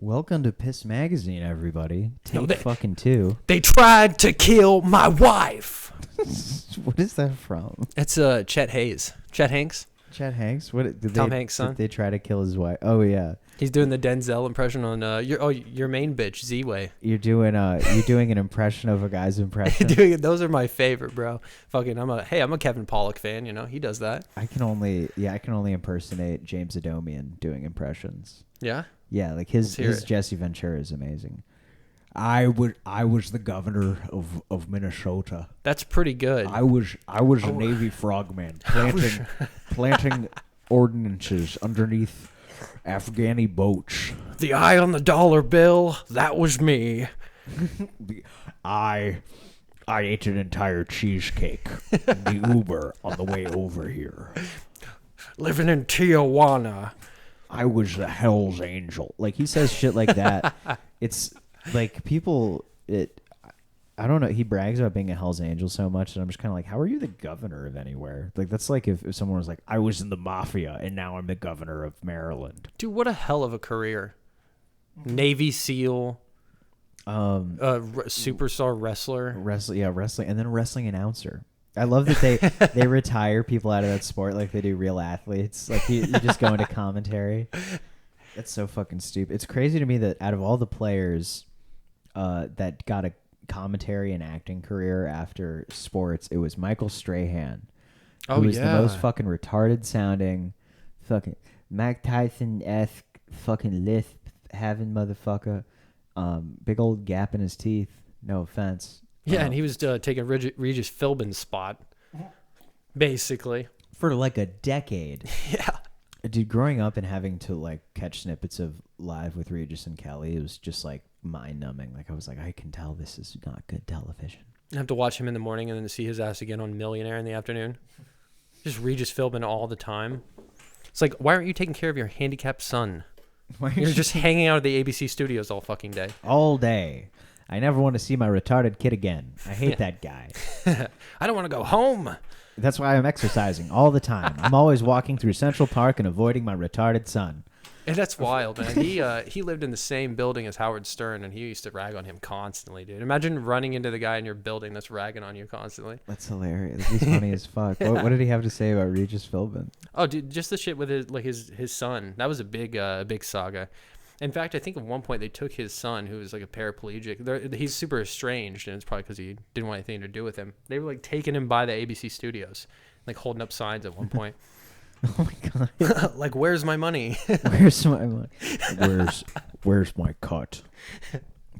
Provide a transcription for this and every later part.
Welcome to Piss Magazine, everybody. No, Take fucking two. They tried to kill my wife. What is that from? It's Chet Hayes. Chet Hanks. Chet Hanks? What did Tom Hanks' son. Did they try to kill his wife? Oh yeah. He's doing the Denzel impression on your main bitch Z-Way. You're doing an impression of a guy's impression. Those are my favorite, bro. Fucking I'm a Kevin Pollak fan, you know. He does that. I can only impersonate James Adomian doing impressions. Yeah? Yeah, like his Jesse Ventura is amazing. I was the governor of Minnesota. That's pretty good. I was a Navy frogman planting ordinances underneath Afghani boats. The eye on the dollar bill, that was me. I ate an entire cheesecake in the Uber on the way over here. Living in Tijuana. I was the Hell's Angel. Like, he says shit like that. It's like people, I don't know. He brags about being a Hell's Angel so much, and I'm just kind of like, how are you the governor of anywhere? Like, that's like if someone was like, I was in the mafia, and now I'm the governor of Maryland. Dude, what a hell of a career. Navy SEAL. Superstar wrestler. Wrestling, and then wrestling announcer. I love that they retire people out of that sport like they do real athletes. Like you just go into commentary. That's so fucking stupid. It's crazy to me that out of all the players that got a commentary and acting career after sports, it was Michael Strahan, who was the most fucking retarded sounding, fucking Mike Tyson-esque fucking lisp having motherfucker, big old gap in his teeth. No offense. Yeah, and he was taking Regis Philbin's spot, basically. For like a decade. Yeah. Dude, growing up and having to like catch snippets of Live with Regis and Kelly, it was just like mind-numbing. Like I was like, I can tell this is not good television. I have to watch him in the morning and then see his ass again on Millionaire in the afternoon. Just Regis Philbin all the time. It's like, why aren't you taking care of your handicapped son? You're just hanging out at the ABC studios all fucking day. All day. I never want to see my retarded kid again. I hate that guy. I don't want to go home. That's why I'm exercising all the time. I'm always walking through Central Park and avoiding my retarded son. And that's wild, man. He lived in the same building as Howard Stern, and he used to rag on him constantly, dude. Imagine running into the guy in your building that's ragging on you constantly. That's hilarious. He's funny as fuck. What did he have to say about Regis Philbin? Oh, dude, just the shit with his son. That was a big saga. In fact, I think at one point they took his son, who was like a paraplegic. He's super estranged, and it's probably because he didn't want anything to do with him. They were like taking him by the ABC studios, like holding up signs at one point. Oh my god! Like, where's my money? Where's my money? Where's my cut,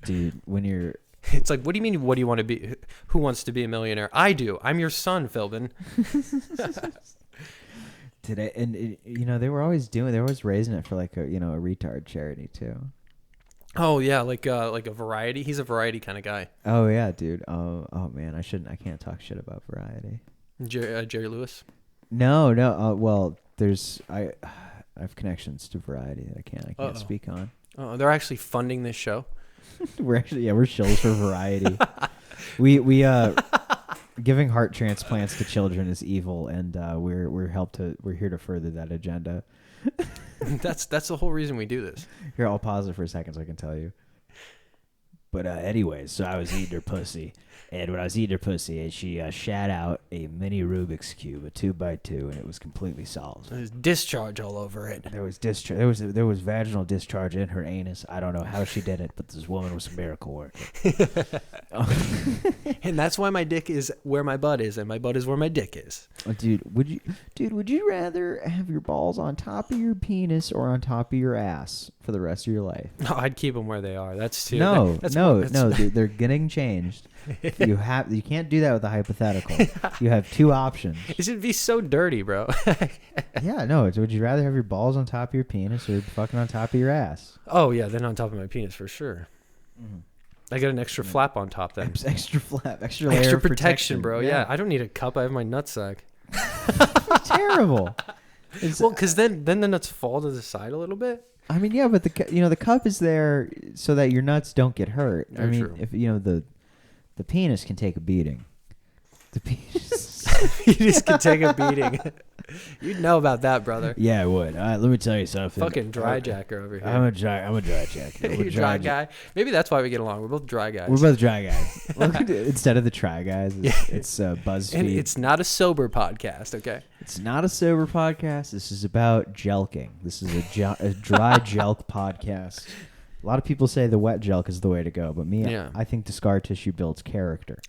dude? When you're, it's like, what do you mean? What do you want to be? Who wants to be a millionaire? I do. I'm your son, Philbin. Today, and they were always raising it for like a retard charity too. Oh yeah, like a Variety. He's a Variety kind of guy. Oh yeah, dude. Oh man, I can't talk shit about Variety. Jerry Lewis. No. Well, I have connections to Variety that I can't speak on. Oh, they're actually funding this show. We're shills for Variety. we giving heart transplants to children is evil, and we're here to further that agenda. That's the whole reason we do this. Here, I'll pause it for a second so I can tell you. But anyways, so I was eating her pussy, and when I was eating her pussy, she shat out a mini Rubik's Cube, a 2x2, and it was completely solved. There's discharge all over it. There was discharge. There was vaginal discharge in her anus. I don't know how she did it, but this woman was a miracle worker. And that's why my dick is where my butt is, and my butt is where my dick is. Dude, would you rather have your balls on top of your penis or on top of your ass for the rest of your life? No, I'd keep them where they are. That's too. No, they're getting changed. You can't do that with a hypothetical. You have two options. It should be so dirty, bro. Yeah, no. Would you rather have your balls on top of your penis or fucking on top of your ass? Oh yeah, then on top of my penis for sure. Mm-hmm. I got an extra flap on top then. Extra flap, extra layer extra of protection, bro. Yeah, I don't need a cup. I have my nutsack. Terrible. Well, because then the nuts fall to the side a little bit. I mean, yeah, but the cup is there so that your nuts don't get hurt. Very true. If the penis can take a beating. The penis can take a beating. You'd know about that, brother. Yeah, I would. Let me tell you something. Fucking dry jacker over here. I'm a dry jacker. You dry guy. Maybe that's why we get along. We're both dry guys. We're both dry guys. Instead of the try guys, it's BuzzFeed. And it's not a sober podcast, okay? It's not a sober podcast. This is about jelking. This is a dry jelk podcast. A lot of people say the wet jelk is the way to go, but me, Yeah. I think the scar tissue builds character.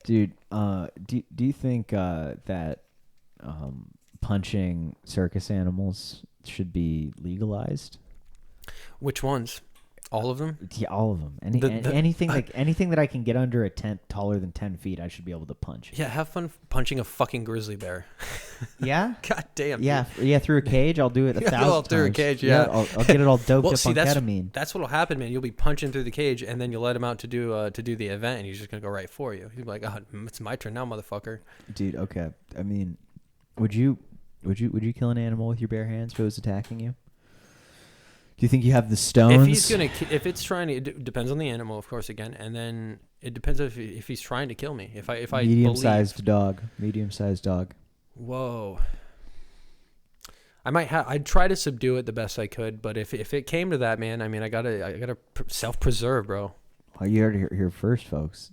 Dude, do you think that punching circus animals should be legalized? Which ones? All of them? Yeah, all of them. Anything that I can get under a tent taller than 10 feet, I should be able to punch. Yeah, have fun punching a fucking grizzly bear. Yeah? God damn. Yeah, through a cage. I'll do it 1,000 times. Through a cage, yeah. I'll get it all doped Well, up see, on ketamine. that's what'll happen, man. You'll be punching through the cage, and then you'll let him out to do the event, and he's just gonna go right for you. He'll be like, "Oh, it's my turn now, motherfucker." Dude, okay. I mean, would you kill an animal with your bare hands if it was attacking you? Do you think you have the stones? If it's trying to, it depends on the animal, of course, again, and then it depends if he's trying to kill me. If I medium-sized dog. Whoa. I'd try to subdue it the best I could, but if it came to that, man, I mean, I gotta self-preserve, bro. Well, you heard it here first, folks.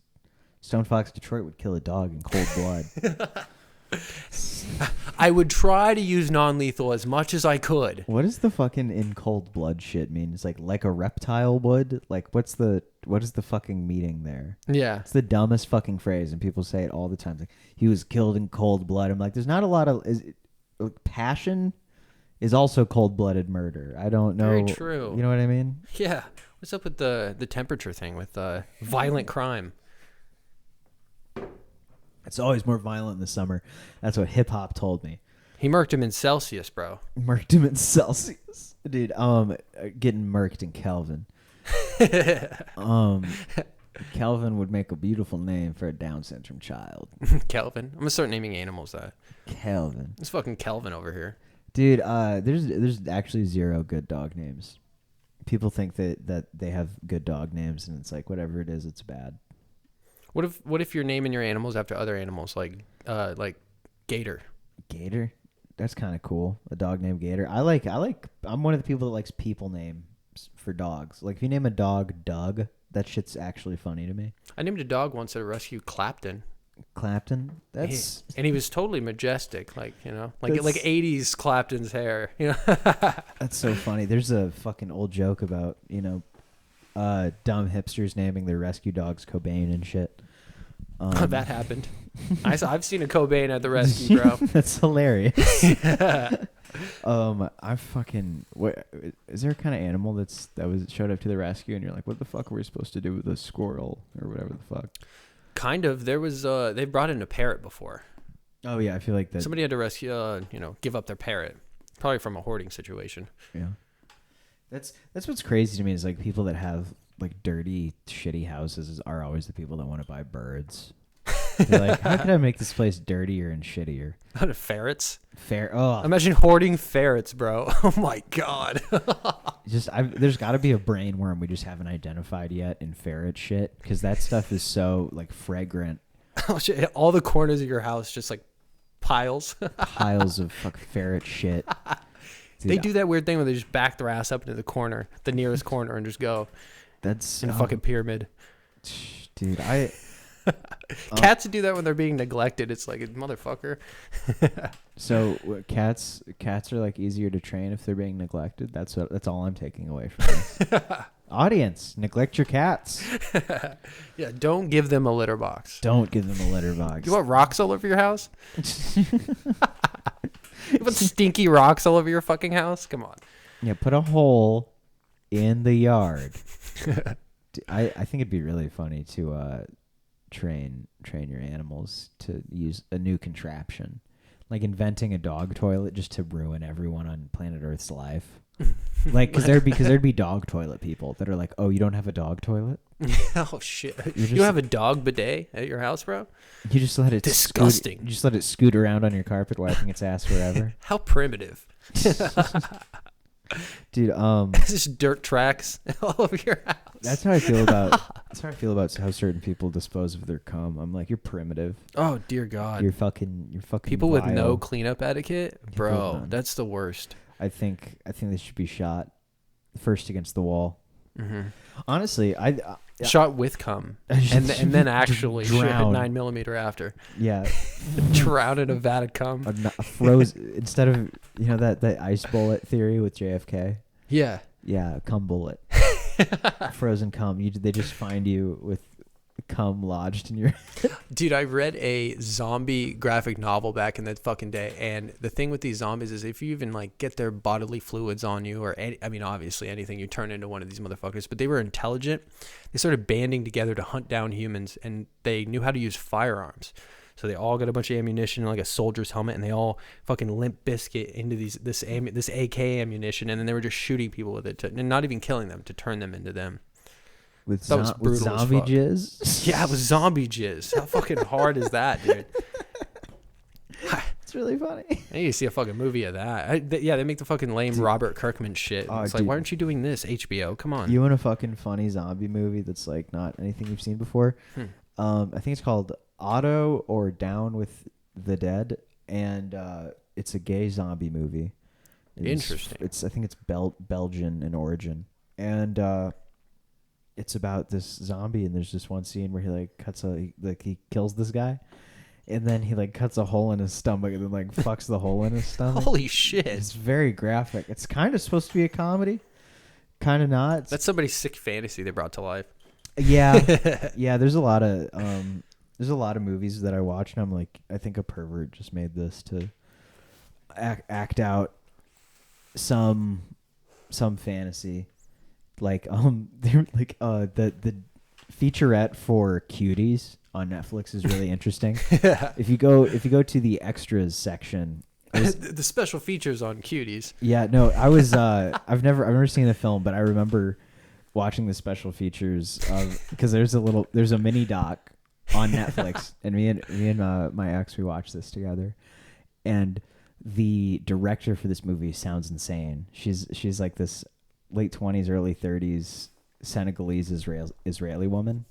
Stone Fox Detroit would kill a dog in cold blood. I would try to use non-lethal as much as I could. What does the fucking in cold blood shit mean? It's like a reptile would? Like, what is the fucking meaning there? Yeah. It's the dumbest fucking phrase, and people say it all the time. Like, he was killed in cold blood. I'm like, there's not a lot of... passion is also cold-blooded murder. I don't know. Very true. You know what I mean? Yeah. What's up with the temperature thing with violent crime? It's always more violent in the summer. That's what hip-hop told me. He murked him in Celsius, bro. Murked him in Celsius. Dude, getting murked in Kelvin. Kelvin would make a beautiful name for a Down syndrome child. Kelvin. I'm gonna start naming animals that. Kelvin. It's fucking Kelvin over here. Dude, there's actually 0 good dog names. People think that they have good dog names, and it's like, whatever it is, it's bad. What if you're naming your animals after other animals, like Gator? Gator? That's kind of cool. A dog named Gator. I'm one of the people that likes people names for dogs. Like, if you name a dog Doug, that shit's actually funny to me. I named a dog once at a rescue, Clapton. Clapton? And he was totally majestic, like 80s Clapton's hair. You know, that's so funny. There's a fucking old joke about dumb hipsters naming their rescue dogs Cobain and shit. That happened. I've seen a Cobain at the rescue, bro. That's hilarious. I fucking... is there a kind of animal that showed up to the rescue and you're like, what the fuck were we supposed to do with a squirrel or whatever the fuck? Kind of. There was they brought in a parrot before. Oh yeah, I feel like that. Somebody had to rescue, give up their parrot, probably from a hoarding situation. Yeah. That's what's crazy to me is like people that have like dirty, shitty houses are always the people that want to buy birds. They're like, how can I make this place dirtier and shittier? Ferrets? Oh, imagine hoarding ferrets, bro. Oh my god. There's got to be a brain worm we just haven't identified yet in ferret shit, because that stuff is so like fragrant. Oh shit! All the corners of your house just like piles of fucking ferret shit. Dude, they do that weird thing where they just back their ass up into the corner, the nearest corner, and just go. That's in a fucking pyramid. Dude, cats do that when they're being neglected. It's like, motherfucker. So cats are like easier to train if they're being neglected. That's all I'm taking away from this. Audience, neglect your cats. Yeah, don't give them a litter box. Don't give them a litter box. You want rocks all over your house? You want stinky rocks all over your fucking house? Come on. Yeah, put a hole in the yard. I think it'd be really funny to train your animals to use a new contraption, like inventing a dog toilet just to ruin everyone on planet Earth's life. Like, because there'd be dog toilet people that are like, oh, you don't have a dog toilet? Oh shit! You don't have a dog bidet at your house, bro? You just let it disgusting. You just let it scoot around on your carpet, wiping its ass forever. How primitive, dude. It's just dirt tracks all over your house. That's how I feel about. That's how I feel about how certain people dispose of their cum. I'm like, you're primitive. Oh dear God. You're fucking. People with no vile. cleanup etiquette, with bro. none. That's the worst. I think they should be shot first against the wall. Mm-hmm. Honestly, Shot with cum, and then actually shit at Drown. 9mm after. yeah, Drown in a vat of cum. a froze instead of that ice bullet theory with JFK. Yeah. Yeah, cum bullet, frozen cum. They just find you with cum lodged in your. Dude, I read a zombie graphic novel back in the fucking day, and the thing with these zombies is if you even like get their bodily fluids on you, or obviously anything, you turn into one of these motherfuckers. But they were intelligent. They started banding together to hunt down humans, and they knew how to use firearms. So they all got a bunch of ammunition, like a soldier's helmet, and they all fucking Limp Biscuit into this AK ammunition, and then they were just shooting people with it, and not even killing them, to turn them into them. With, That was with brutal as zombie fuck. jizz. Yeah, it was zombie jizz. How fucking hard is that, dude? It's really funny. I need to see a fucking movie of that. They make the fucking lame Robert Kirkman shit. Oh, It's like, dude. why aren't you doing this, HBO? Come on. You want a fucking funny zombie movie that's like not anything you've seen before? I think it's called Otto or Down with the Dead, and it's a gay zombie movie. Interesting. I think it's Belgian in origin, and it's about this zombie. And there's this one scene where he like he kills this guy, and then he like cuts a hole in his stomach and then like fucks the hole in his stomach. Holy shit. It's very graphic. It's kind of supposed to be a comedy, kind of not. That's somebody's sick fantasy they brought to life. Yeah, yeah. There's a lot of movies that I watch, and I'm like, I think a pervert just made this to act out some fantasy, like they're like the featurette for Cuties on Netflix is really interesting. If you go to the extras section. The special features on Cuties. Yeah, no, I was I've never seen the film, but I remember watching the special features because there's a mini doc on Netflix, and me and my ex, we watched this together, and the director for this movie sounds insane. She's like this late 20s, early 30s Senegalese Israeli woman,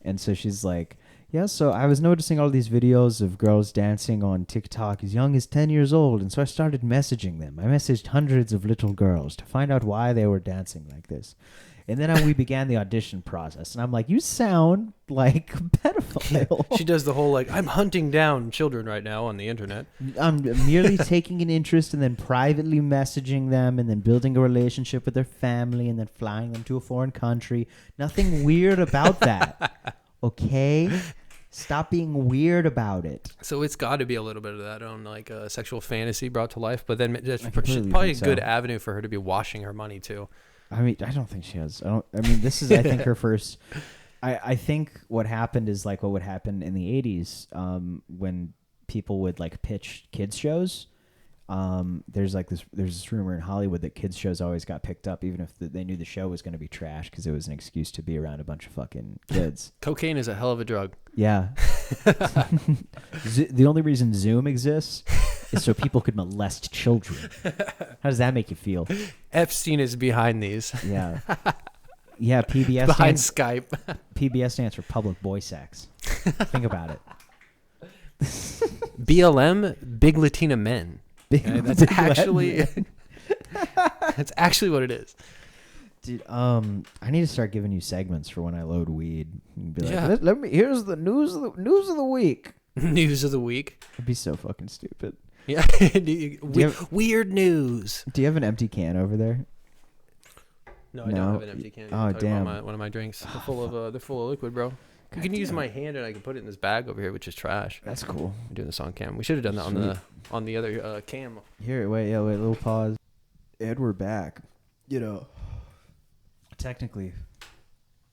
and so she's like, yeah, so I was noticing all these videos of girls dancing on TikTok as young as 10 years old, and so I started messaging them. I messaged hundreds of little girls to find out why they were dancing like this. And then we began the audition process, and I'm like, you sound like a pedophile. She does the whole like, I'm hunting down children right now on the internet. I'm merely taking an interest and then privately messaging them and then building a relationship with their family and then flying them to a foreign country. Nothing weird about that. Okay? Stop being weird about it. So it's got to be a little bit of that on like sexual fantasy brought to life, but then that's completely probably a think good so. avenue for her to be washing her money too. I mean, I don't think she has. This is, I think, her first. I think what happened is like what would happen in the 80s when people would like pitch kids shows. There's this rumor in Hollywood that kids shows always got picked up, even if they knew the show was going to be trash, because it was an excuse to be around a bunch of fucking kids. Cocaine is a hell of a drug. Yeah. The only reason Zoom exists is so people could molest children. How does that make you feel? Epstein is behind these. Yeah. Yeah, PBS Behind stands, Skype. PBS stands for public boy sex. Think about it. BLM, Big Latina Men. Okay, that's Big actually Latin. that's actually what it is. Dude, I need to start giving you segments for when I load weed. And be like, Yeah. let me. Here's the news of the week. News of the week. It'd be so fucking stupid. Yeah. Weird news. Do you have an empty can over there? No, I No. don't have an empty can. Oh, I'm talking damn. about one of my drinks. They're full of liquid, bro. You can use my hand and I can put it in this bag over here, which is trash. That's cool. I'm doing this on cam. We should have done that on the other cam. Here, wait, a little pause. Ed, we're back. Technically,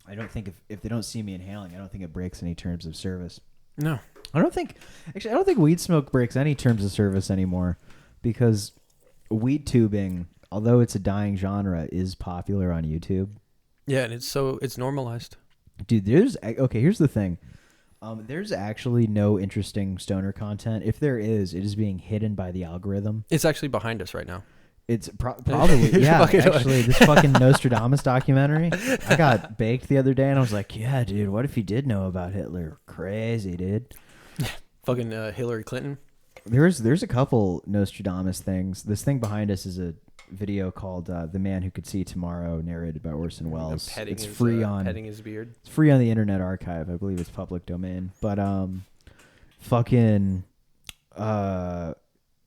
I don't think if they don't see me inhaling, I don't think it breaks any terms of service. No. I don't think weed smoke breaks any terms of service anymore, because weed tubing, although it's a dying genre, is popular on YouTube. Yeah, and it's normalized. Dude, here's the thing. There's actually no interesting stoner content. If there is, it is being hidden by the algorithm. It's actually behind us right now. It's probably, yeah. Fucking- Actually, this fucking Nostradamus documentary, I got baked the other day, and I was like, yeah, dude, what if he did know about Hitler? Crazy, dude. Fucking Hillary Clinton. There's a couple Nostradamus things. This thing behind us is a video called "The Man Who Could See Tomorrow," narrated by Orson Welles. It's free on petting his beard. It's free on the Internet Archive. I believe it's public domain. But fucking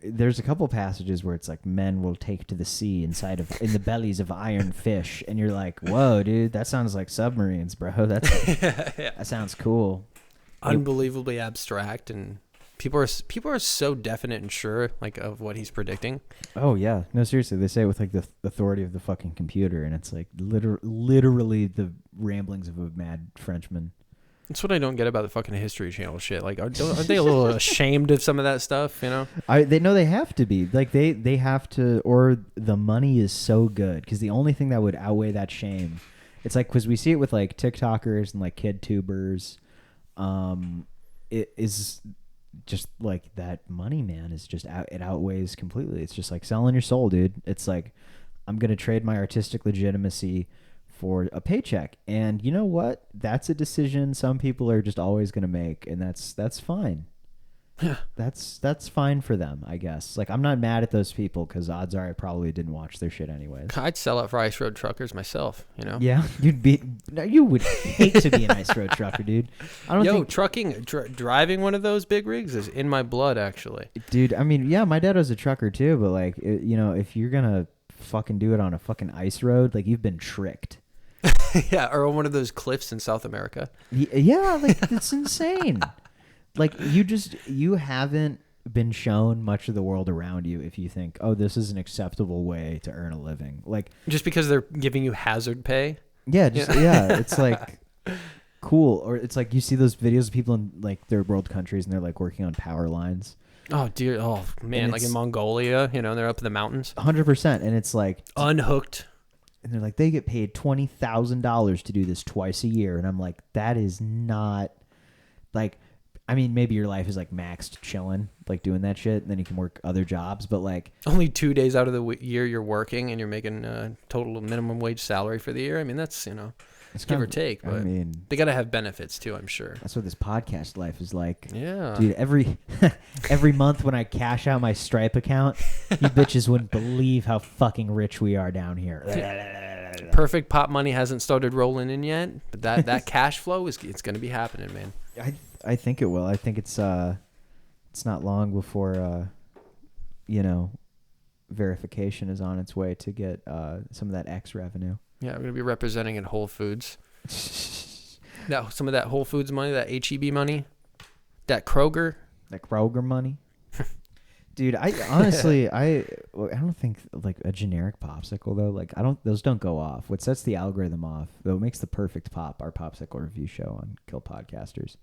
there's a couple passages where it's like men will take to the sea in the bellies of iron fish, and you're like, whoa, dude, that sounds like submarines, bro. That sounds cool. Unbelievably abstract, and people are so definite and sure like of what he's predicting. Oh yeah, no, seriously, they say it with like the authority of the fucking computer, and it's like literally the ramblings of a mad Frenchman. That's what I don't get about the fucking History Channel shit. Like, aren't they a little ashamed of some of that stuff? You know? They know they have to be. Like they have to, or the money is so good. Because the only thing that would outweigh that shame, it's like because we see it with like TikTokers and like kid tubers, it is just like that money, man. Is just it outweighs completely. It's just like selling your soul, dude. It's like I'm gonna trade my artistic legitimacy for a paycheck, and you know what? That's a decision some people are just always going to make, and that's fine. That's fine for them, I guess. Like, I'm not mad at those people because odds are I probably didn't watch their shit anyways. I'd sell out for Ice Road Truckers myself. You know? Yeah, you would hate to be an ice road trucker, dude. I don't think, trucking, driving one of those big rigs is in my blood, actually. dude. I mean, yeah, my dad was a trucker too, but like, you know, if you're gonna fucking do it on a fucking ice road, like you've been tricked. Yeah, or on one of those cliffs in South America. Yeah, like it's insane. Like you haven't been shown much of the world around you if you think, oh, this is an acceptable way to earn a living. Like Just because they're giving you hazard pay. yeah, it's like cool. Or it's like you see those videos of people in like third world countries and they're like working on power lines. Oh dear, oh man, like in Mongolia, you know, they're up in the mountains. 100%, and it's like unhooked. And they're like, they get paid $20,000 to do this twice a year. And I'm like, that is not like, I mean, maybe your life is like maxed chilling, like doing that shit. And then you can work other jobs. But like only 2 days out of the year you're working and you're making a total minimum wage salary for the year. I mean, that's, you know, it's give or take. But I mean, they got to have benefits too, I'm sure. That's what this podcast life is like. Yeah. Dude, every month when I cash out my Stripe account, you bitches wouldn't believe how fucking rich we are down here. Perfect Pop money hasn't started rolling in yet, but that cash flow it's going to be happening, man. I think it will. I think it's not long before you know, verification is on its way to get some of that X revenue. Yeah, we're going to be representing at Whole Foods. Now, some of that Whole Foods money, that HEB money, that Kroger money. Dude, I honestly, I don't think like a generic popsicle though. Like those don't go off. What sets the algorithm off, though, makes the perfect pop, our popsicle review show on Kill Podcasters,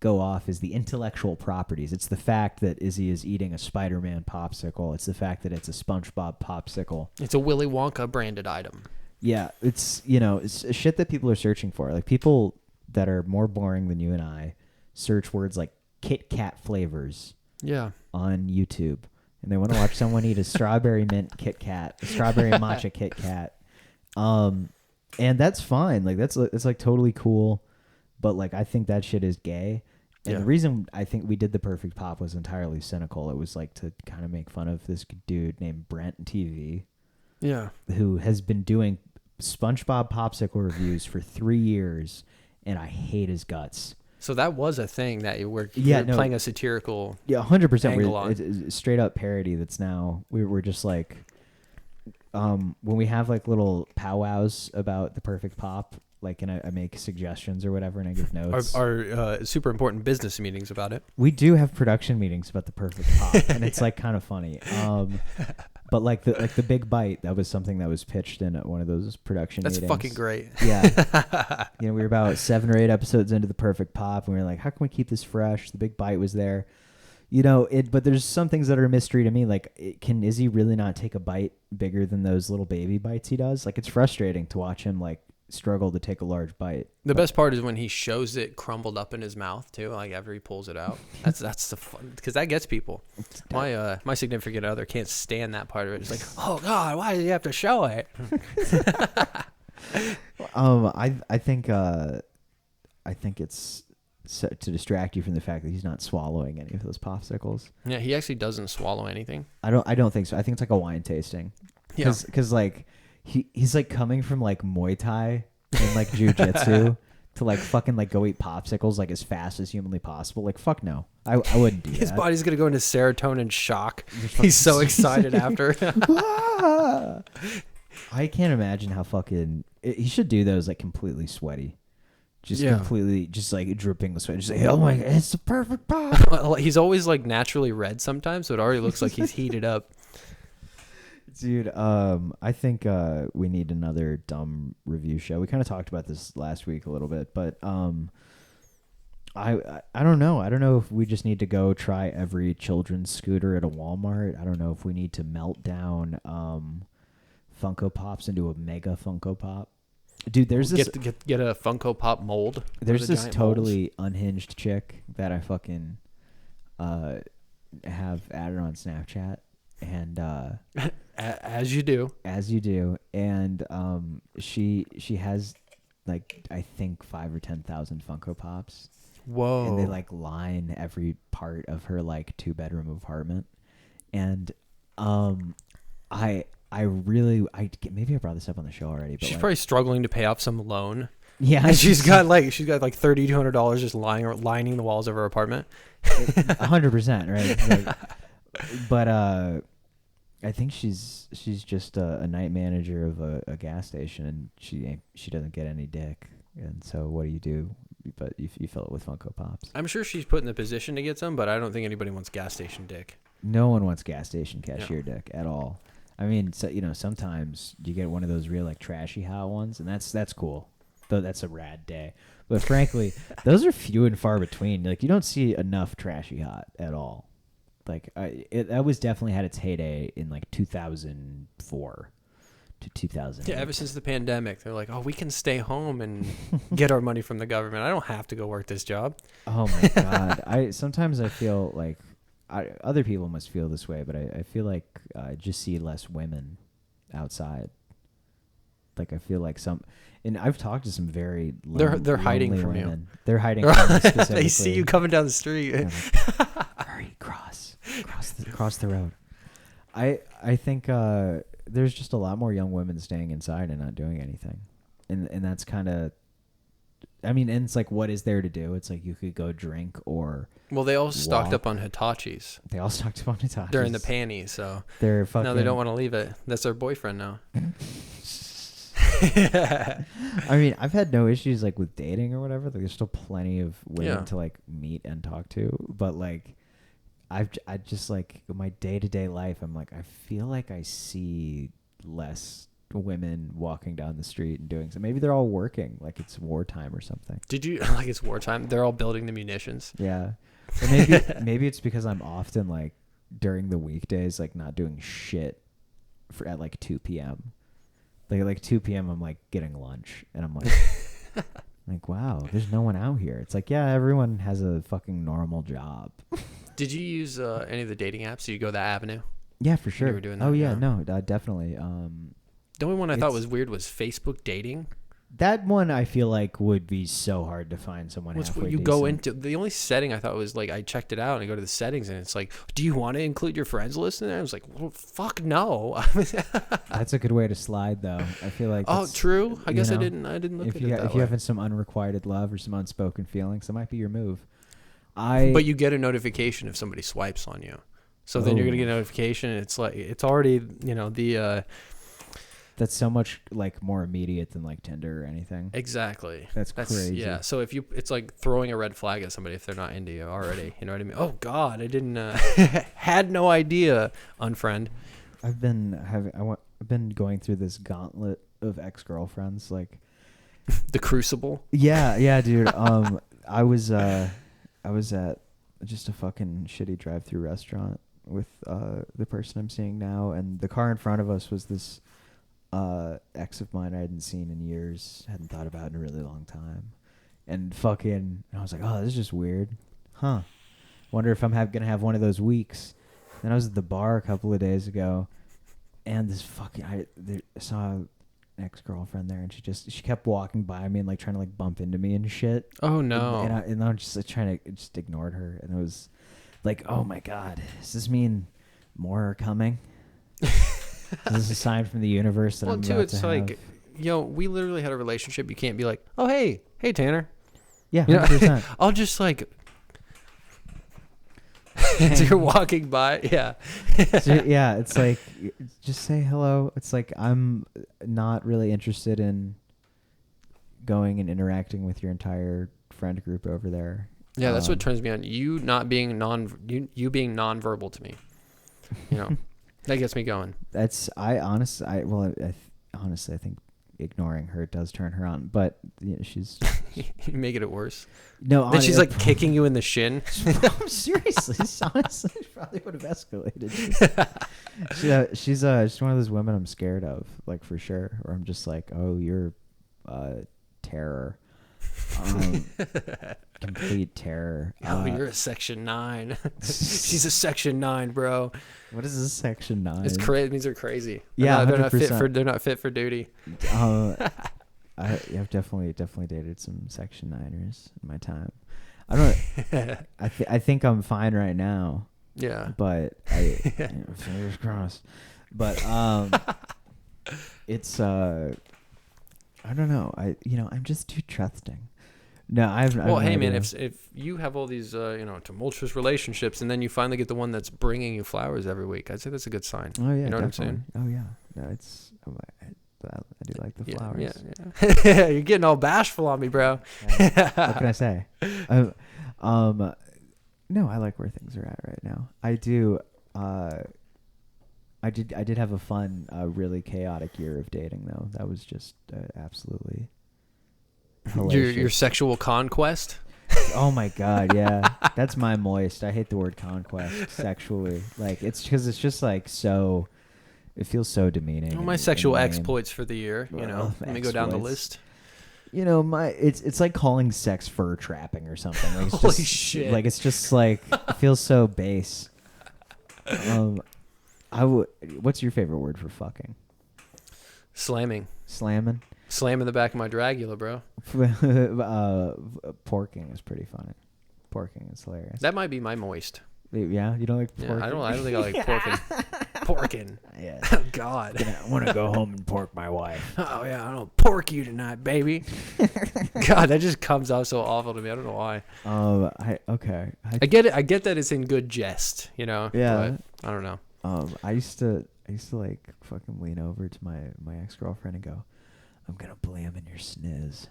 go off is the intellectual properties. It's the fact that Izzy is eating a Spider-Man popsicle. It's the fact that it's a SpongeBob popsicle. It's a Willy Wonka branded item. Yeah, it's, you know, it's shit that people are searching for. Like people that are more boring than you and I search words like Kit Kat flavors. Yeah. On YouTube, and they want to watch someone eat a strawberry mint Kit Kat, a strawberry matcha Kit Kat, and that's fine. Like it's like totally cool, but like I think that shit is gay. And the reason I think we did the perfect pop was entirely cynical. It was like to kind of make fun of this dude named Brent TV, who has been doing SpongeBob popsicle reviews for 3 years, and I hate his guts. So that was a thing that you were playing a satirical 100%. It's straight up parody that's now, we're just like, when we have like little powwows about the perfect pop, like, and I make suggestions or whatever and I give notes. Our super important business meetings about it. We do have production meetings about the perfect pop and it's like kind of funny. But like the Big Bite, that was something that was pitched in at one of those production meetings. That's fucking great. Yeah. You know, we were about 7 or 8 episodes into the perfect pop and we were like, how can we keep this fresh? The Big Bite was there. You know, but there's some things that are a mystery to me. Like, can Izzy really not take a bite bigger than those little baby bites he does? Like, it's frustrating to watch him like struggle to take a large bite. The best part is when he shows it crumbled up in his mouth too, like after he pulls it out. That's the fun, because that gets people. My significant other can't stand that part of it. It's like, oh God, why do you have to show it? I think it's to distract you from the fact that he's not swallowing any of those popsicles. Yeah, he actually doesn't swallow anything. I don't think so. I think it's like a wine tasting. Yeah. Because like he's like coming from like Muay Thai and like jujitsu to like fucking like go eat popsicles like as fast as humanly possible. Like fuck no, I wouldn't do His that. body's gonna go into serotonin shock. He's so excited after. I can't imagine how fucking he should do those like completely sweaty. Just Yeah. completely, just like dripping with sweat. Just like, oh my God, it's the perfect pop. He's always like naturally red sometimes, so it already looks like he's heated up. Dude, I think we need another dumb review show. We kind of talked about this last week a little bit, but I don't know. I don't know if we just need to go try every children's scooter at a Walmart. I don't know if we need to melt down Funko Pops into a mega Funko Pop. Dude, there's this Get a Funko Pop mold. there's The this giant totally unhinged chick that I fucking have added on Snapchat, and as you do. as you do, and she has like I think 5 or 10,000 Funko Pops, Whoa. and they like line every part of her like 2-bedroom apartment, and maybe I brought this up on the show already, but She's like, probably struggling to pay off some loan. yeah, And she's got like $3,200 just lining the walls of her apartment. 100%, right? Like, but I think she's just a night manager of a gas station, and she doesn't get any dick, and so what do you do? But you fill it with Funko Pops. I'm sure she's put in the position to get some, but I don't think anybody wants gas station dick. No one wants gas station cashier dick at all. I mean, so, sometimes you get one of those real like trashy hot ones, and that's cool. Though that's a rad day. But frankly, those are few and far between. Like you don't see enough trashy hot at all. Like that was definitely had its heyday in like 2004 to 2000. Yeah, ever since the pandemic, they're like, oh, we can stay home and get our money from the government. I don't have to go work this job. Oh my God. Sometimes I feel like other people must feel this way, but I feel like I just see less women outside. Like I feel like and I've talked to some very They're hiding lonely from women. They're hiding from me specifically. They see you coming down the street. Like, hurry, cross the road. I think there's just a lot more young women staying inside and not doing anything, and that's kind of. I mean, and it's like, what is there to do? It's like you could go drink or. Well, they all stocked walk. up on Hitachis They all stocked up on Hitachis during the panties, so They're fucking. no, they don't want to leave it. That's their boyfriend now. I mean, I've had no issues like with dating or whatever. Like, there's still plenty of women Yeah. to like meet and talk to, but like, I just like my day-to-day life. I'm like, I feel like I see less women walking down the street and doing so. Maybe they're all working, like it's wartime or something. Did you like it's wartime? They're all building the munitions. Yeah, or maybe it's because I'm often like during the weekdays like not doing shit at like 2 p.m. Like 2 p.m. I'm like getting lunch, and I'm like, like wow, there's no one out here. It's like, yeah, everyone has a fucking normal job. Did you use any of the dating apps? Did you go that avenue? Yeah, for sure. were doing Oh that, yeah, yeah. no, definitely. The only one I thought It's- was weird was Facebook dating. That one I feel like would be so hard to find someone What's halfway you go decent. into the only setting I thought was like I checked it out and I go to the settings and it's like, do you want to include your friends list in there? I was like, well, fuck no. That's a good way to slide, though. I feel like. Oh, that's- true. I you guess know, I didn't look If at you it got, that if you're way. having some unrequited love or some unspoken feelings, that might be your move. But But you get a notification if somebody swipes on you. So then you're gonna get a notification. And it's like it's already the that's so much like more immediate than like Tinder or anything. exactly. That's crazy. Yeah. So if it's like throwing a red flag at somebody if they're not into you already. You know what I mean? Oh God, I didn't had no idea. Unfriend. I've been going through this gauntlet of ex-girlfriends. Like, The Crucible. yeah, dude. I was at just a fucking shitty drive-through restaurant with the person I'm seeing now, and the car in front of us was this ex of mine I hadn't seen in years, hadn't thought about in a really long time, and I was like, oh, this is just weird, huh? Wonder if I'm gonna have one of those weeks. Then I was at the bar a couple of days ago, and this I saw an ex-girlfriend there, and she kept walking by me and like trying to like bump into me and shit. Oh no. And I'm just like, trying to just ignored her, and it was like, oh my god, does this mean more are coming? Is this a sign from the universe that Well, I'm too, about it's to like, have? we literally had a relationship. You can't be like, oh hey Tanner. Yeah, You know, 100%. I'll just like. As you're walking by, yeah. So, yeah, it's like, just say hello. It's like, I'm not really interested in going and interacting with your entire friend group over there. Yeah, that's what turns me on. You not being you being nonverbal to me. You know, that gets me going. Honestly, I think ignoring her does turn her on, but she's You making it worse. no. Then she's like kicking you in the shin. Seriously, honestly, she probably would have escalated. She's one of those women I'm scared of, like for sure. Or I'm just like, oh, you're terror. Complete terror. Oh, you're a Section 9. She's a Section 9, bro. What is this Section 9? It's crazy. These are crazy. Yeah, they're not fit 100%. they're not fit for duty. I've definitely dated some Section 9ers in my time. I don't. I think I'm fine right now. Yeah. But fingers crossed. But it's I don't know. I'm just too trusting. No, I've Well, no hey man, idea. if you have all these tumultuous relationships and then you finally get the one that's bringing you flowers every week, I'd say that's a good sign. Oh yeah, you know definitely. what I'm saying? Oh yeah, no, it's I do like the flowers. Yeah. You're getting all bashful on me, bro. What can I say? No, I like where things are at right now. I do. I did have a fun, really chaotic year of dating though. That was just absolutely. Your sexual conquest. Oh my god, yeah, that's my moist. I hate the word conquest sexually. Like it's because it's just like so. It feels so demeaning. Well, my sexual exploits for the year. Let me go down the list. It's like calling sex fur trapping or something. Like it's Holy just, shit! Like it's just like it feels so base. What's your favorite word for fucking? Slamming. Slamming. Slamming the back of my Dragula, bro. Porking is pretty funny. Porking is hilarious. That might be my moist. Yeah, you don't like porking? Yeah, I don't think I like porking. Porking. Yeah. Oh God. I want to go home and pork my wife. Oh yeah, I don't pork you tonight, baby. God, that just comes out so awful to me. I don't know why. I get it. I get that it's in good jest, Yeah. But I don't know. I used to like fucking lean over to my ex-girlfriend and go, I'm gonna blam in your sniz.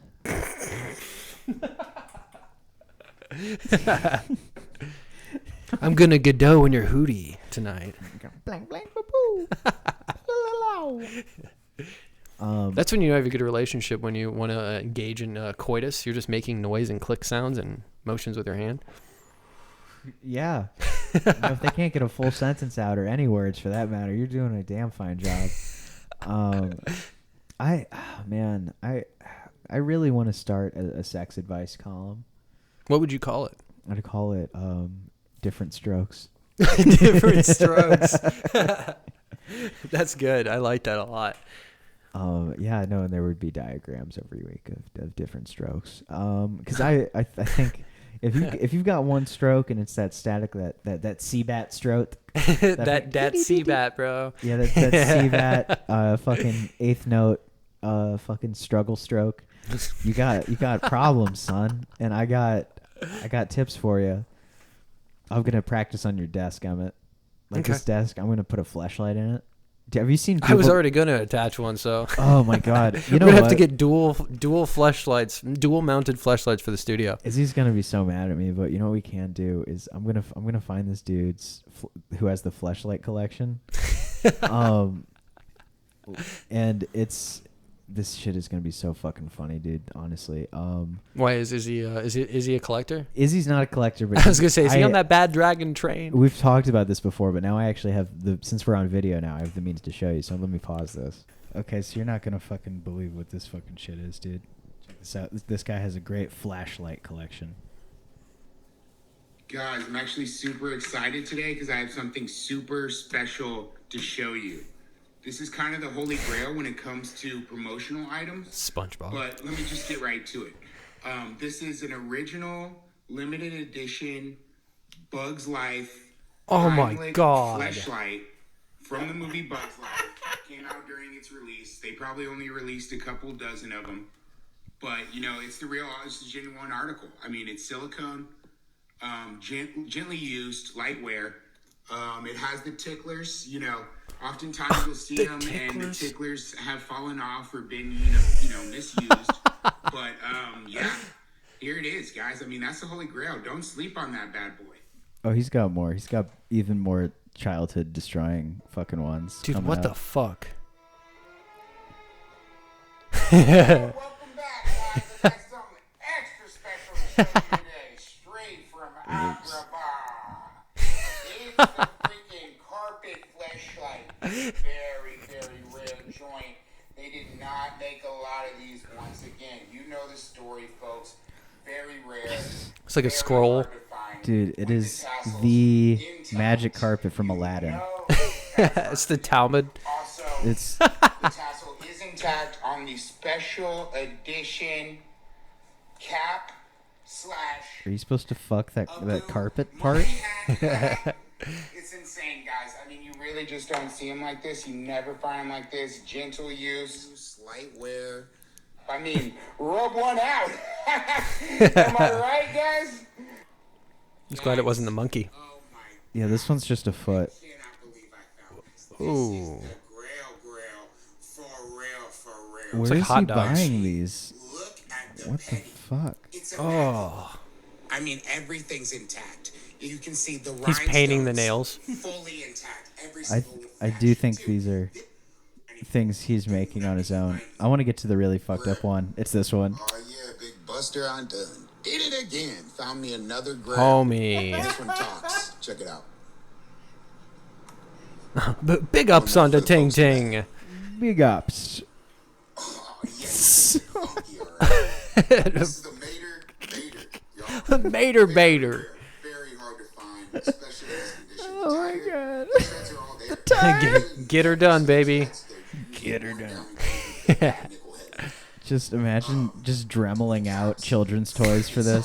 I'm gonna Godot in your hootie tonight. Blank, blank, boo, boo. That's when you have a good relationship, when you want to engage in coitus. You're just making noise and click sounds and motions with your hand. Yeah. If they can't get a full sentence out or any words for that matter, you're doing a damn fine job. I really want to start a sex advice column. What would you call it? I'd call it Different Strokes. Different Strokes. That's good. I like that a lot. Yeah, no, and there would be diagrams every week of different strokes. Because I think if you've got one stroke and it's that static that CBAT stroke, that CBAT, bro. Yeah, that CBAT fucking eighth note fucking struggle stroke. You got problems, son, and I got tips for you. I'm gonna practice on your desk, Emmett. This desk, I'm gonna put a flashlight in it. Have you seen? I was already gonna attach one, so. Oh my god! You know we're what? gonna have to get dual flashlights, dual mounted flashlights for the studio. Izzy's gonna be so mad at me, but you know what we can do is I'm gonna find this dude's who has the flashlight collection, and this shit is gonna be so fucking funny, dude. Honestly. Why is he a collector? Izzy's not a collector, but I was gonna say, is he on that Bad Dragon train? We've talked about this before, but now I actually have since we're on video now, I have the means to show you. So let me pause this. Okay, so you're not gonna fucking believe what this fucking shit is, dude. Check this out. This guy has a great flashlight collection. Guys, I'm actually super excited today because I have something super special to show you. This is kind of the holy grail when it comes to promotional items. SpongeBob. But let me just get right to it. This is an original limited edition Bugs Life. Oh my Heimlich God. Fleshlight from the movie Bugs Life. Came out during its release. They probably only released a couple dozen of them. But, you know, it's a genuine article. I mean, it's silicone, gently used, lightware. It has the ticklers, you know. Oftentimes you'll see them and the ticklers have fallen off or been, misused. But, yeah, here it is, guys. I mean, that's the holy grail. Don't sleep on that bad boy. Oh, he's got more. He's got even more childhood destroying fucking ones. Dude, coming what the out. fuck? Welcome back, guys. I got something extra special to show you today, straight from Agrabah. It's the freaking carpet fleshlight. Very, very rare joint. They did not make a lot of these once again. You know the story, folks. Very rare. It's like a Very scroll. hard to find. Dude, it With is tassels the intact. magic carpet from Aladdin. No, It's the Talmud. also, It's the tassel is intact on the special edition cap / Are you supposed to fuck that Abu carpet part? Muhammad. It's insane, guys. I mean, you really just don't see them like this. You never find them like this. Gentle use, light wear. I mean, rub one out. Am I right, guys? Just glad it wasn't the monkey. Oh my! Yeah, this one's just a foot. I cannot believe I found this. Ooh. This is the grail, for real, for real. Where like is hot he dogs. buying these? Look at the What the petty. fuck? It's a Oh, I mean, everything's intact. You can see the he's painting the rhinestones nails. fully intact. Every I single I do fashion, think too. these are things he's making on his own. I want to get to the really fucked up one. It's this one. Oh yeah, Big Buster, I done did it again. Found me another grail. Homie. This one talks. Check it out. Big ups on the Ting Ting. Big ups. Oh yes, funky, all right. This is the Mater, y'all. Mater Bader. Very hard to find, especially in this condition. Oh my god. The shreds are all there. Get her done, baby. Get her done. Nickel head. Just imagine just dremeling out children's toys for this.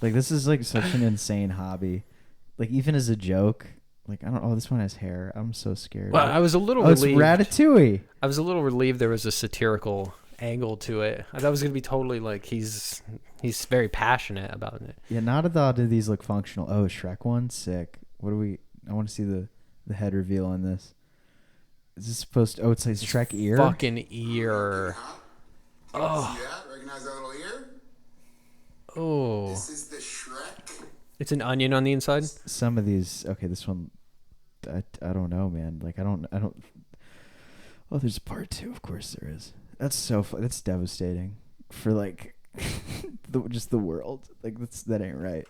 Like this is like such an insane hobby. Like even as a joke. Like I don't. Oh, this one has hair. I'm so scared. Well, I was a little Oh, it's relieved. Ratatouille. I was a little relieved there was a satirical angle to it. I thought it was gonna be totally like he's very passionate about it. Yeah, not a thought. Do these look functional? Oh, Shrek one, sick. What do we? I want to see the head reveal on this. Is this supposed to? Oh, it's like Shrek ear. Fucking ear. Oh. See that? Recognize that little ear? Oh, This is the Shrek. it's an onion on the inside. Some of these. Okay, this one. I don't know, man. Like I don't. Oh, there's a part 2. Of course there is. That's so. That's devastating for like, just the world. Like that ain't right.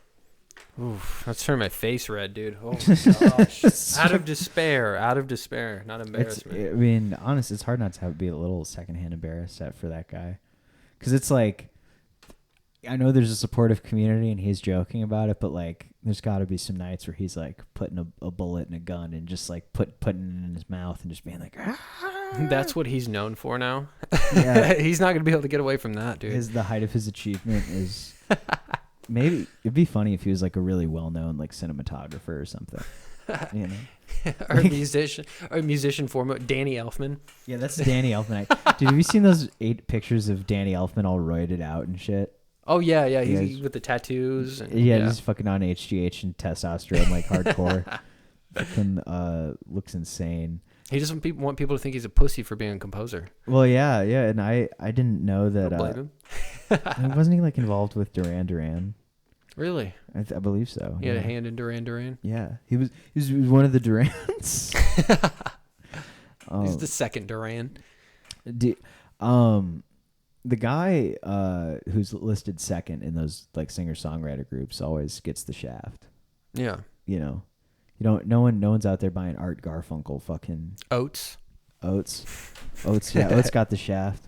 Oof, that's turning my face red, dude. Oh my gosh. Out of despair, not It's. embarrassment. I mean, honest. It's hard not to be a little secondhand embarrassed for that guy, because it's like. I know there's a supportive community and he's joking about it, but like there's got to be some nights where he's like putting a bullet in a gun and just like putting it in his mouth and just being like, That's what he's known for now. Yeah. He's not gonna be able to get away from that, dude. the height of his achievement is maybe it'd be funny if he was like a really well-known like cinematographer or something, you know? Our musician former Danny Elfman. Yeah, that's Danny Elfman. Dude, have you seen those 8 pictures of Danny Elfman all roided out and shit? Oh yeah, he's Yeah. with the tattoos. And, Yeah, he's fucking on HGH and testosterone like hardcore. Fucking looks insane. He doesn't want people to think he's a pussy for being a composer. Well, yeah, and I didn't know that. Don't blame him. Wasn't he like involved with Duran Duran? Really? I believe so. He had a hand in Duran Duran. Yeah, he was one of the Durans. He's the second Duran. The guy who's listed second in those like singer-songwriter groups always gets the shaft. Yeah. You know, you don't. No one's out there buying Art Garfunkel fucking Oates. Oates. Yeah, Oates got the shaft.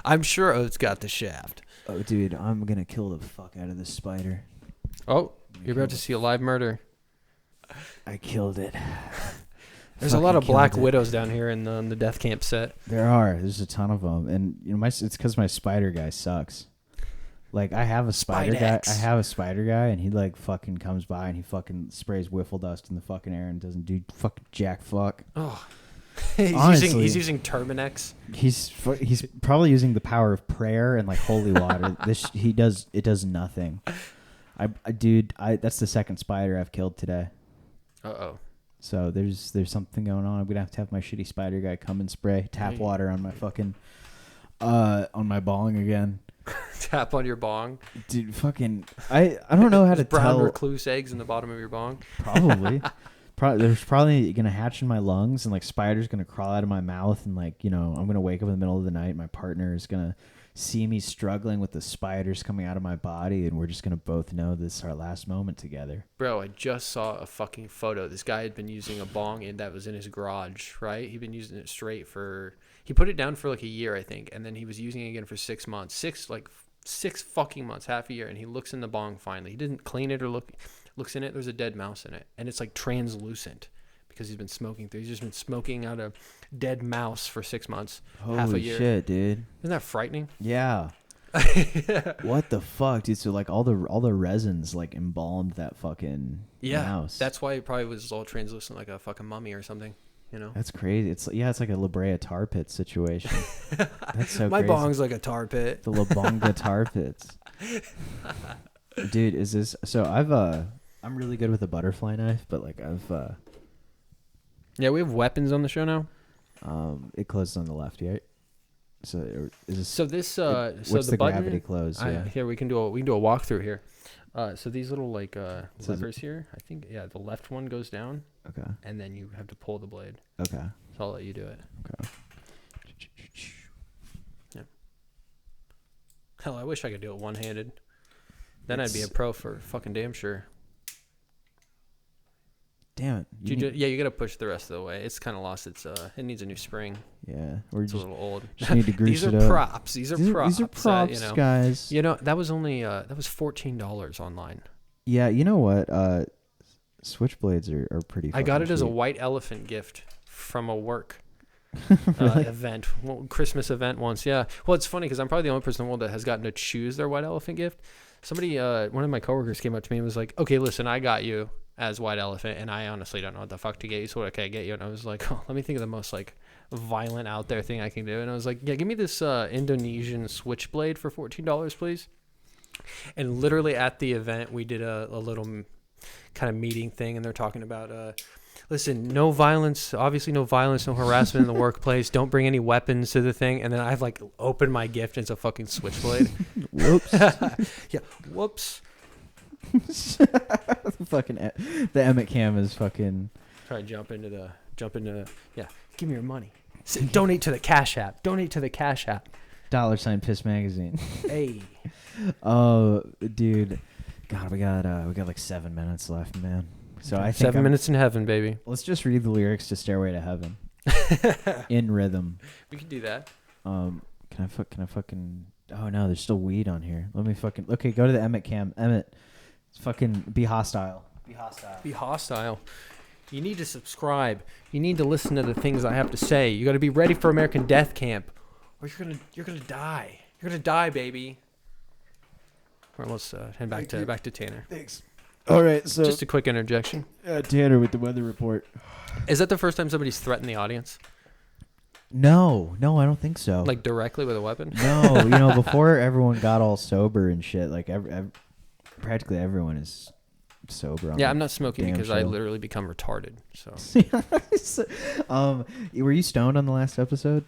I'm sure Oates got the shaft. Oh, dude, I'm gonna kill the fuck out of this spider. Oh, you're about to see a live murder. I killed it. There's a lot of Black killed it. Widows down here in the Death Camp set. There's a ton of them, and you know, it's because my spider guy sucks. Like I have a spider guy, and he like fucking comes by and he fucking sprays wiffle dust in the fucking air and doesn't do fucking jack fuck. Oh, Honestly, he's using Terminex. He's probably using the power of prayer and like holy water. It does nothing. Dude, that's the second spider I've killed today. Uh-oh. So there's something going on. I'm gonna have to have my shitty spider guy come and spray tap water on my fucking on my bong again. Tap on your bong. Dude, fucking I don't know how to brown tell. recluse eggs in the bottom of your bong. Probably. There's probably gonna hatch in my lungs, and like spiders gonna crawl out of my mouth, and like, you know, I'm gonna wake up in the middle of the night. My partner is gonna see me struggling with the spiders coming out of my body, and we're just gonna both know this is our last moment together. Bro, I just saw a fucking photo. This guy had been using a bong that was in his garage, right? He'd been using it straight for... He put it down for like a year, I think, and then he was using it again for 6 months. Six fucking months, half a year, and he looks in the bong finally. He didn't clean it or looks in it. There's a dead mouse in it, and it's like translucent because he's been smoking through. He's just been smoking out a dead mouse for 6 months, half a year. Holy shit, dude. Isn't that frightening? Yeah. What the fuck, dude? So like all the resins like embalmed that fucking mouse. That's why it probably was all translucent like a fucking mummy or something. You know, that's crazy. It's like a La Brea tar pit situation. That's so my crazy. bong's like a tar pit. The La Bonga tar pits. Dude, is this so? I'm really good with a butterfly knife, but like Yeah, we have weapons on the show now. It closes on the left, right? So is this? So this what's the the button, gravity close? Yeah. Here we can do a walkthrough here. So these little like levers here, I think the left one goes down. Okay. And then you have to pull the blade. Okay. So I'll let you do it. Okay. Yeah. Hell, I wish I could do it one-handed. Then I'd be a pro for fucking damn sure. Damn it. You gotta push the rest of the way. It's kind of lost its it needs a new spring. Yeah, It's a little old. Just need to grease These it are up. props. These are props. These are props, you know. guys. You know, that was only that was $14 online. Yeah, you know what? Switchblades are pretty. I got it as a cheap. white elephant gift from a work event, Christmas event once. Yeah. Well, it's funny because I'm probably the only person in the world that has gotten to choose their white elephant gift. Somebody, one of my coworkers came up to me and was like, "Okay, listen, I got you as white elephant, and I honestly don't know what the fuck to get you. So what can I get you?" And I was like, "Oh, let me think of the most like violent out there thing I can do." And I was like, "Yeah, give me this Indonesian switchblade for $14, please." And literally at the event, we did a little kind of meeting thing, and they're talking about, listen, no violence, obviously no violence, no harassment in the workplace. Don't bring any weapons to the thing. And then I've like opened my gift, and it's a fucking switchblade. Whoops. Yeah. Whoops. Fucking the Emmett Cam is fucking. Try to jump into yeah. Give me your money. Donate to the Cash App. Donate to the Cash App. $ Piss Magazine. Hey. Oh, dude. God, we got like 7 minutes left, man. So I think 7 minutes in heaven, baby. Let's just read the lyrics to Stairway to Heaven in rhythm. We can do that. Can I fucking? Oh no, there's still weed on here. Let me fucking. Okay, go to the Emmett Cam. Emmett, fucking be hostile. Be hostile. Be hostile. You need to subscribe. You need to listen to the things I have to say. You got to be ready for American Death Camp, or you're gonna die. You're gonna die, baby. All right, let's head back to Tanner. Thanks. All right, so Just a quick interjection. Tanner with the weather report. Is that the first time somebody's threatened the audience, No, I don't think so. like directly with a weapon? No, before everyone got all sober and shit, like practically everyone is sober. On Yeah, the I'm not smoking damn because I show. literally become retarded. So Were you stoned on the last episode?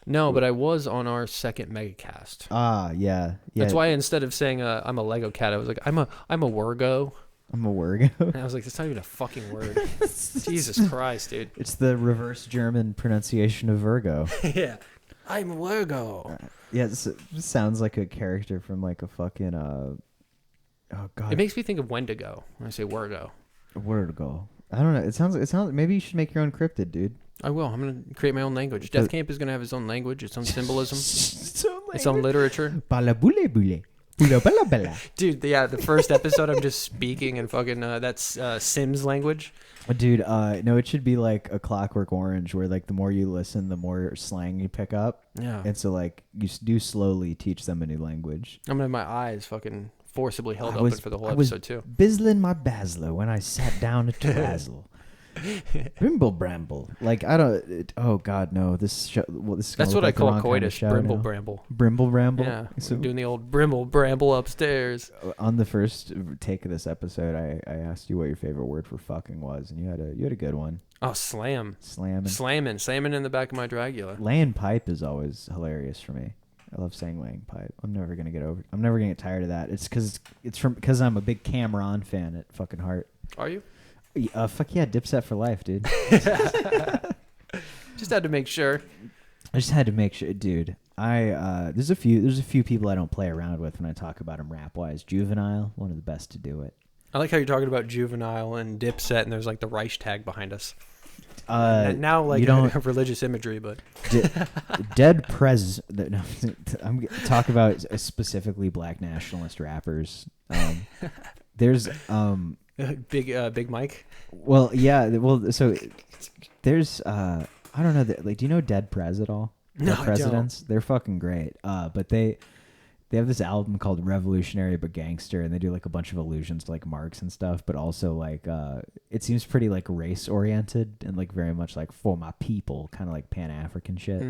no, but I was on our second megacast. Ah, yeah. That's why instead of saying I'm a Lego cat, I was like I'm a Wurgo. I'm a Wurgo. And I was like, that's not even a fucking word. Jesus Christ, dude. It's the reverse German pronunciation of Virgo. Yeah, I'm a Wurgo. Yeah, it sounds like a character from like a fucking oh god. It makes me think of Wendigo when I say Wurgo. Wurgo. I don't know. It sounds maybe you should make your own cryptid, dude. I will. I'm gonna create my own language. Death Camp is gonna have its own language, its own symbolism, So its own literature. Bala bule bule. Bula bala bala. Dude, yeah, the first episode I'm just speaking in fucking that's Sims language. Dude, no, it should be like a Clockwork Orange, where like the more you listen, the more slang you pick up, Yeah. and so like you do slowly teach them a new language. I'm gonna have my eyes fucking forcibly held I open was- for the whole I was episode too. Bizzling my Basler when I sat down to razzle. Brimble bramble. Like I don't. Oh God, no. This show. Well, this is gonna That's look what I like the call wrong kind of coitus. show Brimble now. bramble. Brimble bramble. Yeah. So Doing the old brimble bramble upstairs. on the first take of this episode, I asked you what your favorite word for fucking was, and you had a good one. Oh, slam. Slamming. Slamming in the back of my Dragula. Laying pipe is always hilarious for me. I love saying laying pipe. I'm never gonna get tired of that. It's because I'm a big Cameron fan at fucking heart. Are you? Fuck yeah, Dipset for life, dude. Just had to make sure. I just had to make sure, dude. There's a few people I don't play around with when I talk about them rap wise. Juvenile, one of the best to do it. I like how you're talking about Juvenile and Dipset, and there's like the Reichstag behind us. Now, like you don't religious imagery, but dead pres. No, I'm talking about specifically black nationalist rappers. There's Big Mike. well, yeah, well, so there's I don't know, like, do you know Dead Prez at all? No, Dead I Presidents. They're fucking great. But they have this album called Revolutionary but Gangster, and they do like a bunch of allusions to like Marx and stuff, but also like it seems pretty like race oriented and like very much like for my people, kind of like Pan African shit.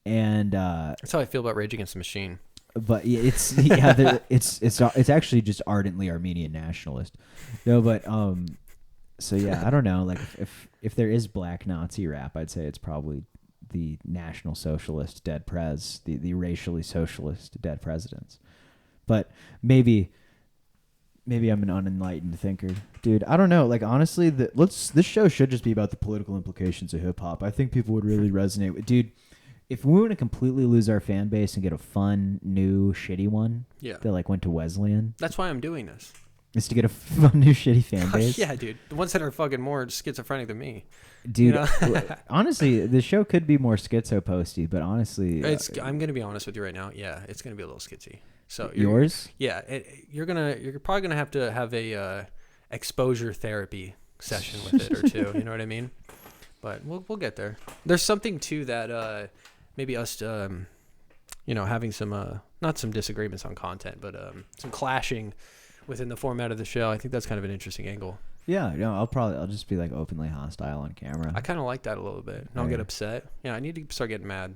And That's how I feel about Rage Against the Machine. but it's it's actually just ardently Armenian nationalist. No, but so yeah, I don't know. Like if there is black Nazi rap, I'd say it's probably the National Socialist Dead Prez, the racially socialist Dead Presidents. But maybe I'm an unenlightened thinker, dude. I don't know. Like honestly, this show should just be about the political implications of hip hop. I think people would really resonate with, dude. If we want to completely lose our fan base and get a fun, new, shitty one Yeah. that like went to Wesleyan, That's why I'm doing this. is to get a fun, new, shitty fan base. Yeah, dude. The ones that are fucking more schizophrenic than me. Dude, You know? honestly, the show could be more schizo posty, but honestly, I'm gonna be honest with you right now. Yeah, it's gonna be a little skitsy. So yours? Yeah, you're probably gonna have a exposure therapy session with it or two. You know what I mean? But we'll get there. There's something to that. Maybe us, having some not some disagreements on content, but some clashing within the format of the show. I think that's kind of an interesting angle. Yeah, no, I'll just be like openly hostile on camera. I kind of like that a little bit. Don't Yeah. get upset. Yeah, I need to start getting mad.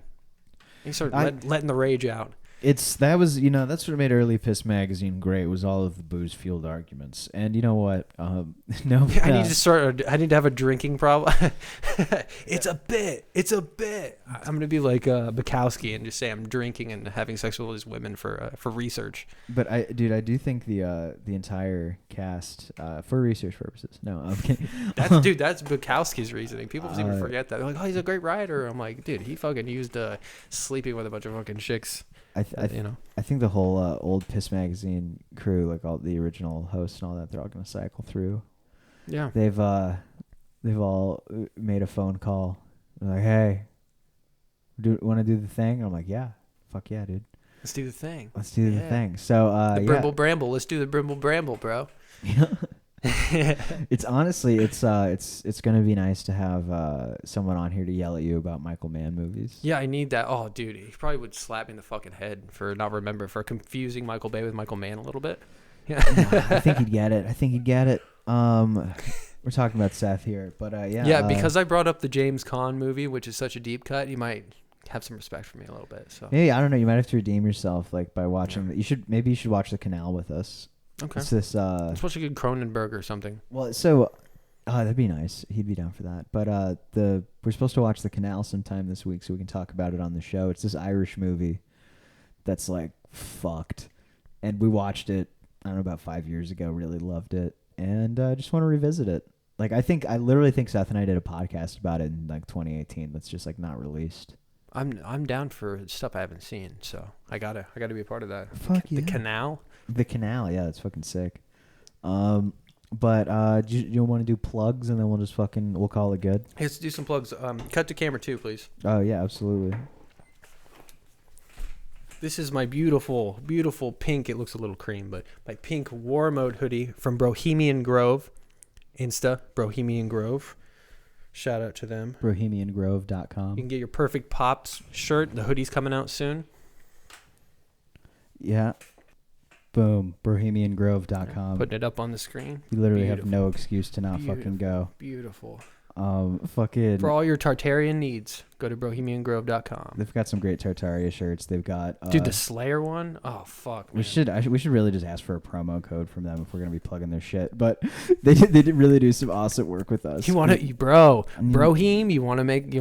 I need to start letting the rage out. That's what made early Piss magazine great, was all of the booze fueled arguments. And you know what? I need to have a drinking problem. It's a bit. I'm gonna be like Bukowski and just say I'm drinking and having sex with all these women for research. But I do think the entire cast for research purposes. No, I'm kidding. That's Bukowski's reasoning. People just even forget that. They're like, oh, he's a great writer. I'm like, dude, he fucking used sleeping with a bunch of fucking chicks. I think the whole old Piss magazine crew, like all the original hosts and all that, they're all gonna cycle through. Yeah. They've all made a phone call. They're like, hey, want to do the thing? I'm like, yeah, fuck yeah, dude. Let's do the thing. Let's do the Yeah. thing. So The Brimble Bramble. Let's do the Brimble Bramble, bro. It's honestly, it's gonna be nice to have someone on here to yell at you about Michael Mann movies. Yeah, I need that. Oh, dude, he probably would slap me in the fucking head for confusing Michael Bay with Michael Mann a little bit. Yeah. I think he'd get it. We're talking about Seth here, but yeah. Yeah, because I brought up the James Caan movie, which is such a deep cut, he might have some respect for me a little bit. So maybe, I don't know, you might have to redeem yourself like by watching. You should watch The Canal with us. okay, It's this. let's watch a good Cronenberg or something. Well, so that'd be nice. He'd be down for that. But we're supposed to watch The Canal sometime this week, so we can talk about it on the show. It's this Irish movie that's like fucked, and we watched it, I don't know, about 5 years ago. Really loved it, and I just want to revisit it. Like I literally think Seth and I did a podcast about it in like 2018. That's just like not released. I'm down for stuff I haven't seen, so I gotta be a part of that. Fuck yeah. The Canal. The Canal, yeah, that's fucking sick. But do you want to do plugs and then we'll call it good? Hey, let's do some plugs. Cut to camera 2, please. Oh yeah, absolutely. This is my beautiful, beautiful pink. It looks a little cream, but my pink War Mode hoodie from Bohemian Grove. Insta, Bohemian Grove. Shout out to them. BohemianGrove.com. You can get your Perfect Pops shirt. The hoodie's coming out soon. Yeah. Boom. BohemianGrove.com. Putting it up on the screen. You literally have Beautiful. no excuse to not fucking go. Beautiful. Fucking. For all your Tartarian needs, go to bohemiangrove.com. They've got some great Tartaria shirts. They've got. Dude, the Slayer one? Oh, fuck, man. We should really just ask for a promo code from them if we're gonna be plugging their shit. But they did really do some awesome work with us. You want to, bro, Brohim? You want to make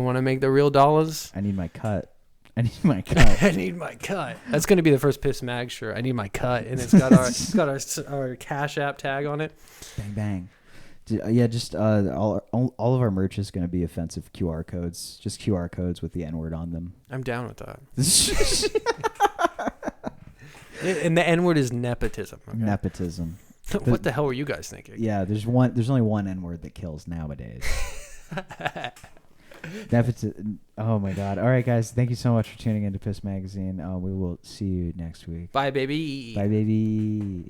the real dollars? I need my cut. I need my cut. I need my cut. That's gonna be the first Piss Mag shirt. I need my cut, and it's got our Cash App tag on it. Bang bang. Yeah, just all of our merch is going to be offensive QR codes, just QR codes with the N-word on them. I'm down with that. And the N-word is nepotism. Okay? Nepotism. What the hell were you guys thinking? Yeah, there's only one N-word that kills nowadays. Oh my god. All right, guys, thank you so much for tuning into Piss Magazine. We will see you next week. Bye, baby. Bye, baby.